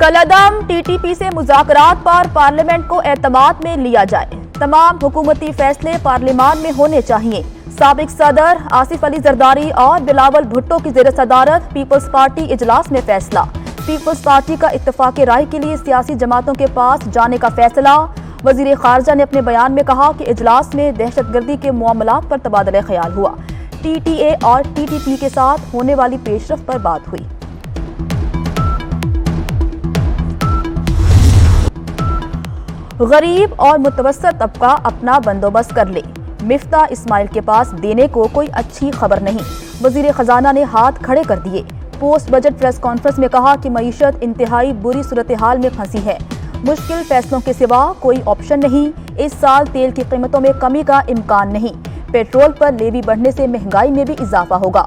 कलअदम TTP से मुज़ाकरात पर parliament को एतमाद में लिया जाए। तमाम हुकूमती फैसले पार्लियामान में होने चाहिए। साबिक सदर आसिफ अली जरदारी और बिलावल भुट्टो की ज़ेर सदारत पीपल्स पार्टी इजलास में फैसला। पीपल्स पार्टी का इत्तफाक़ राय के लिए सियासी जमातों के पास जाने का फैसला। वज़ीर ख़ारजा ने अपने बयान में कहा कि इजलास में दहशतगर्दी के मामलात पर तबादला ख्याल हुआ। टीटीए और टीटीपी के साथ होने वाली पेशरफ पर बात हुई। गरीब और मुतवस्सित तबका अपना बंदोबस्त कर ले। मिफ्ता इस्माइल के पास देने को कोई अच्छी खबर नहीं। वज़ीर ख़जाना ने हाथ खड़े कर दिए। पोस्ट बजट प्रेस कॉन्फ्रेंस में कहा कि मईशत इंतहाई बुरी सूरत हाल में फंसी है। मुश्किल फैसलों के सिवा कोई ऑप्शन नहीं। इस साल तेल की कीमतों में कमी का इम्कान नहीं। पेट्रोल पर लेवी बढ़ने से महंगाई में भी इजाफा होगा।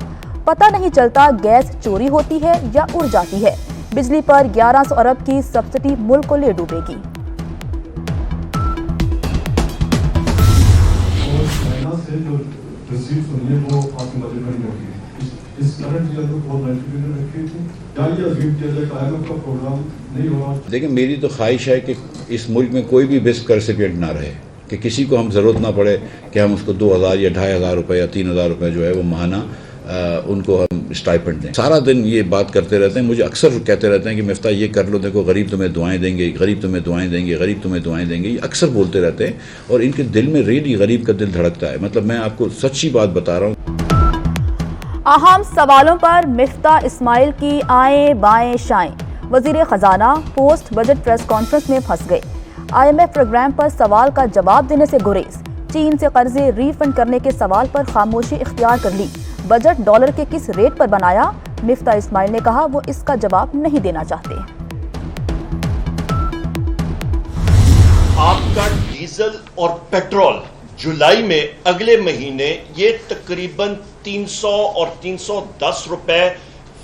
पता नहीं चलता गैस चोरी होती है या उड़ जाती है। बिजली पर 1100 अरब की सब्सिडी मुल्क को ले डूबेगी। देखिए, मेरी तो ख्वाहिश है कि इस मुल्क में कोई भी बेस्ट रेसिपिएंट ना रहे, कि किसी को हम ज़रूरत ना पड़े कि हम उसको 2000 या 2500 रुपये या 3000 रुपये जो है वो माहाना उनको हम स्टाइपेंड दें। सारा दिन ये बात करते रहते हैं। मुझे अक्सर कहते रहते हैं कि मिफ्ता ये कर लो, देखो गरीब तुम्हें दुआएं देंगे, गरीब तुम्हें दुआएं देंगे, गरीब तुम्हें दुआएं देंगे। ये अक्सर बोलते रहते हैं और इनके दिल में रियली गरीब का दिल धड़कता है। मतलब मैं आपको सच्ची बात बता रहा हूँ। अहम सवालों पर मिफ्ता इस्माइल की आएं बाएं शाएं। वज़ीर ख़जाना पोस्ट बजट प्रेस कॉन्फ्रेंस में फंस गए। IMF प्रोग्राम पर सवाल का जवाब देने से गुरेज। चीन से कर्जे रीफंड करने के सवाल पर खामोशी इख्तियार कर ली। बजट डॉलर के किस रेट पर बनाया? मिफ्ता इस्माइल ने कहा वो इसका जवाब नहीं देना चाहते। आपका डीजल और पेट्रोल जुलाई में अगले महीने ये तकरीबन 300 और 310 रुपए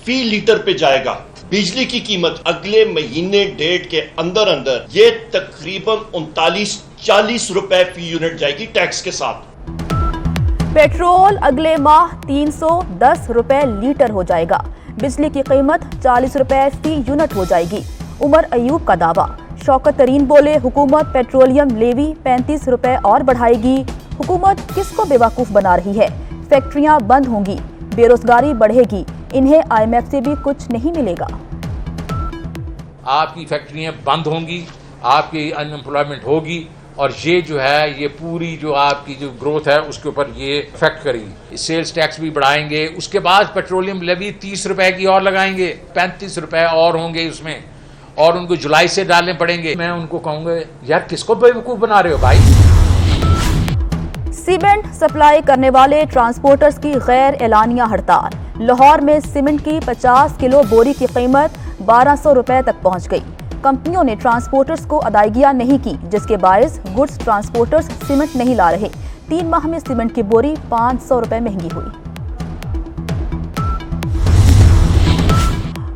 फी लीटर पे जाएगा। बिजली की कीमत अगले महीने डेट के अंदर ये तकरीबन 39-40 रुपए फी यूनिट जाएगी टैक्स के साथ। पेट्रोल अगले माह 310 रुपए लीटर हो जाएगा। बिजली की कीमत 40 रुपए फी यूनिट हो जाएगी। उमर अयूब का दावा। शौकत तरीन बोले हुकूमत पेट्रोलियम लेवी 35 रुपए और बढ़ाएगी। हुकूमत किसको बेवकूफ बना रही है? फैक्ट्रियां बंद होंगी, बेरोजगारी बढ़ेगी, इन्हें IMF से भी कुछ नहीं मिलेगा। आपकी फैक्ट्रियां बंद होंगी, आपकी अनएम्प्लॉयमेंट होगी और ये जो है ये पूरी जो आपकी जो ग्रोथ है उसके ऊपर ये इफेक्ट करेगी। सेल्स टैक्स भी बढ़ाएंगे, उसके बाद पेट्रोलियम लेवी 30 रुपए की और लगाएंगे, 35 रुपए और होंगे उसमें, और उनको जुलाई से डालने पड़ेंगे। मैं उनको कहूँगा यार किसको बेवकूफ़ बना रहे हो भाई। सीमेंट सप्लाई करने वाले ट्रांसपोर्टर्स की गैर एलानिया हड़ताल। लाहौर में सीमेंट की 50 किलो बोरी की कीमत 1200 रुपए तक पहुंच गई। कंपनियों ने ट्रांसपोर्टर्स को अदायगियां नहीं की, जिसके बायस गुड्स ट्रांसपोर्टर्स सीमेंट नहीं ला रहे। 3 माह में सीमेंट की बोरी 500 रुपए महंगी हुई।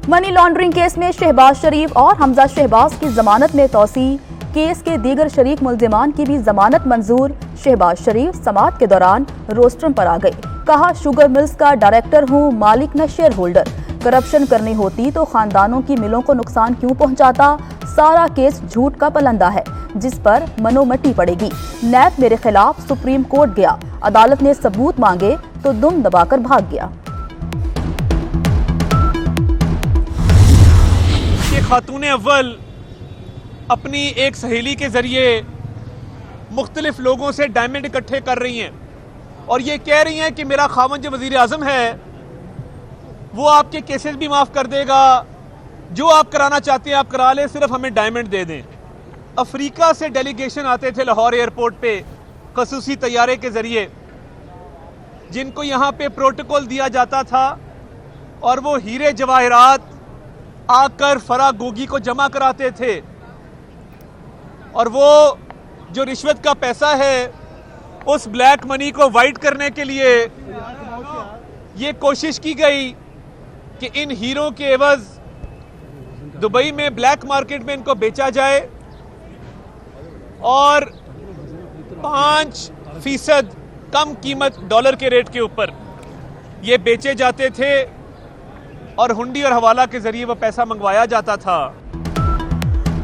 मनी लॉन्ड्रिंग केस में शहबाज शरीफ और हमजा शहबाज की जमानत में तौसी। केस के दीगर शरीक मुल्जिमान की भी जमानत मंजूर। शहबाज शरीफ समाअत के दौरान रोस्ट्रम पर आ गए। कहा शुगर मिल्स का डायरेक्टर हूँ, मालिक न शेयर होल्डर। करप्शन करनी होती तो खानदानों की मिलों को नुकसान क्यों पहुंचाता? सारा केस झूठ का पलंदा है जिस पर मनोमट्टी पड़ेगी। नैब मेरे खिलाफ सुप्रीम कोर्ट गया, अदालत ने सबूत मांगे तो दुम दबाकर भाग गया। ये खातून अव्वल अपनी एक सहेली के जरिए मुख्तलिफ लोगों से डायमंड इकट्ठे कर रही हैं और ये कह रही हैं कि मेरा खावंद जो वजीर आजम है वो आपके केसेस भी माफ़ कर देगा, जो आप कराना चाहते हैं आप करा लें, सिर्फ हमें डायमंड दे दें। अफ्रीका से डेलीगेशन आते थे लाहौर एयरपोर्ट पे खसूसी तैयारे के ज़रिए, जिनको यहाँ पे प्रोटोकॉल दिया जाता था और वो हीरे जवाहरात आकर फराह गोगी को जमा कराते थे। और वो जो रिश्वत का पैसा है उस ब्लैक मनी को वाइट करने के लिए ये कोशिश की गई कि इन हीरो के एवज दुबई में ब्लैक मार्केट में इनको बेचा जाए और 5% कम कीमत डॉलर के रेट के ऊपर ये बेचे जाते थे और हुंडी और हवाला के जरिए वो पैसा मंगवाया जाता था।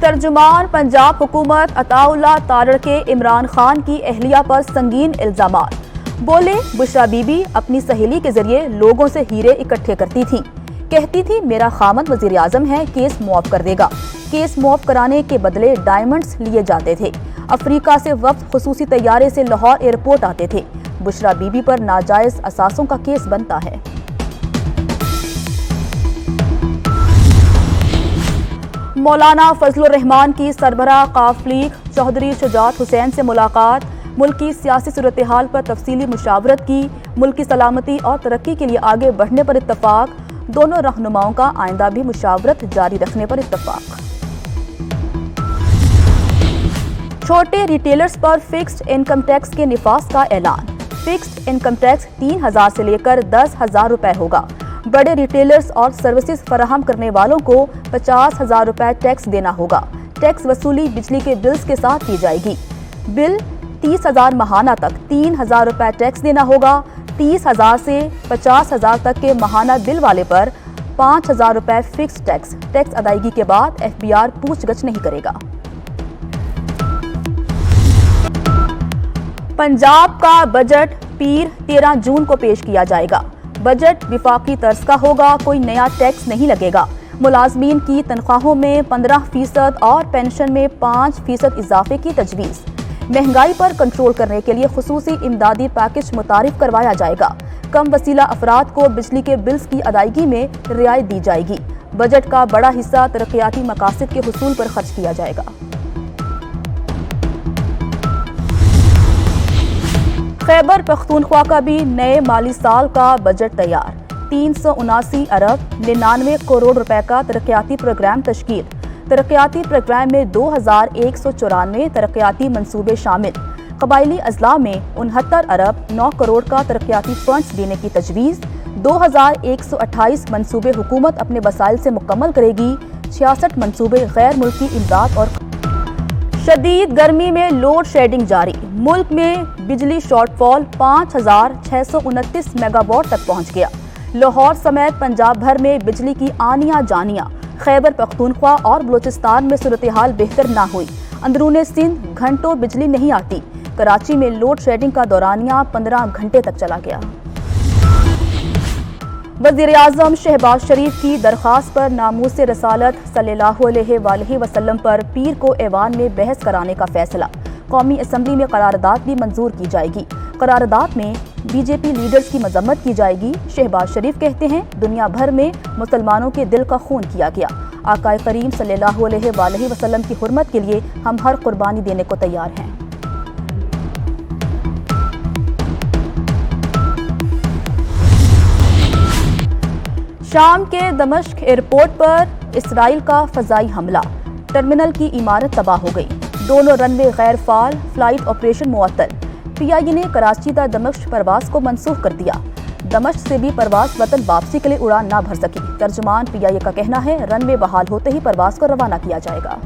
तर्जुमान पंजाब हुकूमत अताउल्लाह तारड़ के इमरान खान की अहलिया पर संगीन इल्जामात। बोले, बुशरा बीबी अपनी सहेली के जरिए लोगों से हीरे इकट्ठे करती थी, कहती थी मेरा खामद वजीर आजम है, केस मुआफ कर देगा। केस मुआफ कराने के बदले डायमंड्स लिए जाते थे। अफ्रीका से वफ्द खुसूसी तैयारे से लाहौर एयरपोर्ट आते थे। बुशरा बीबी पर नाजायज असासों का केस बनता है। मौलाना फजलुर रहमान की सरबराह काफ लीग चौधरी शुजात हुसैन से मुलाकात। मुल्की सियासी सूरत हाल पर तफसीली मुशावरत की। मुल्की सलामती और तरक्की के लिए आगे बढ़ने पर इत्तफाक। दोनों रहनुमाओं का आइंदा भी मुशावरत जारी रखने पर इत्तफाक। छोटे रिटेलर्स पर फिक्स्ड इनकम टैक्स के निफास का ऐलान। फिक्स्ड इनकम टैक्स 3,000 से लेकर 10,000 रुपए होगा। बड़े रिटेलर्स और सर्विसेज फराहम करने वालों को 50,000 रुपए टैक्स देना होगा। टैक्स वसूली बिजली के बिल्स के साथ की जाएगी। बिल 30,000 माहाना तक 3,000 रुपए टैक्स देना होगा। 30,000 से 50,000 तक के माहाना बिल वाले पर 5,000 रुपए फिक्स टैक्स। टैक्स अदायगी के बाद FBR पूछगछ नहीं करेगा। पंजाब का बजट पीर 13 जून को पेश किया जाएगा। बजट विफाकी तर्ज का होगा, कोई नया टैक्स नहीं लगेगा। मुलाजमीन की तनख्वाहों में 15% और पेंशन में 5% इजाफे की तजवीज़। महंगाई पर कंट्रोल करने के लिए खुसूसी इमदादी पैकेज मुतारिफ करवाया जाएगा। कम वसीला अफराद को बिजली के बिल्स की अदायगी में रियायत दी जाएगी। बजट का बड़ा हिस्सा तरक्याती मकासद के हुसूल पर खर्च किया जाएगा। खैबर पख्तूनख्वा का भी नए माली साल का बजट तैयार। 379 अरब 99 करोड़ रुपए का तरक्याती प्रोग्राम तश्कील। तरक्याती प्रोग्राम में 2,194 तरक्याती मंसूबे शामिल। कबायली अजला में 69 अरब 9 करोड़ का तरक्याती फंड्स देने की तजवीज़। 2,128 मंसूबे हुकूमत अपने वसाइल से मुकम्मल करेगी। 66 मंसूबे गैर मुल्की इमदाद और शदीद गर्मी में लोड शेडिंग जारी। मुल्क में बिजली शॉर्टफॉल 5,629 मेगावाट तक पहुंच गया। लाहौर समेत पंजाब भर में बिजली की आनियां जानियां। खैबर पख्तूनख्वा और बलूचिस्तान में सूरत हाल बेहतर ना हुई। अंदरूने सिंध घंटों बिजली नहीं आती। कराची में लोड शेडिंग का दौरानिया 15 घंटे तक चला गया। वज़ीर आज़म शहबाज शरीफ की दरख्वास्त पर नामूस रसालत सल्लल्लाहु अलैहि वसल्लम पर पीर को ऐवान में बहस कराने का फैसला। कौमी असम्बली में करारदाद भी मंजूर की जाएगी। करारदाद में बीजेपी लीडर्स की मजम्मत की जाएगी। शहबाज शरीफ कहते हैं, दुनिया भर में मुसलमानों के दिल का खून किया गया। आकाए करीम सल्लल्लाहु अलैहि वसल्लम की हुर्मत के लिए हम हर कुर्बानी देने को तैयार हैं। शाम के दमिश्क एयरपोर्ट पर इसराइल का फजाई हमला। टर्मिनल की इमारत तबाह हो गई। दोनों रनवे गैर फाल। फ्लाइट ऑपरेशन मुअत्तल। PIA ने कराची ता दमिश्क परवाज को मनसूख कर दिया। दमिश्क से भी परवाज वतन वापसी के लिए उड़ान ना भर सकी। तर्जुमान PIA का कहना है, रनवे बहाल होते ही परवाज को रवाना किया जाएगा।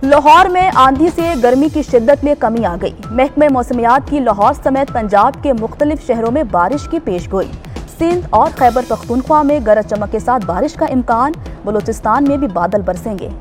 लाहौर में आंधी से गर्मी की शिद्दत में कमी आ गई। महकमे मौसमियात की लाहौर समेत पंजाब के मुख्तलिफ शहरों में बारिश की पेशगोई। सिंध और खैबर पख्तूनख्वा में गरज चमक के साथ बारिश का इम्कान। बलूचिस्तान में भी बादल बरसेंगे।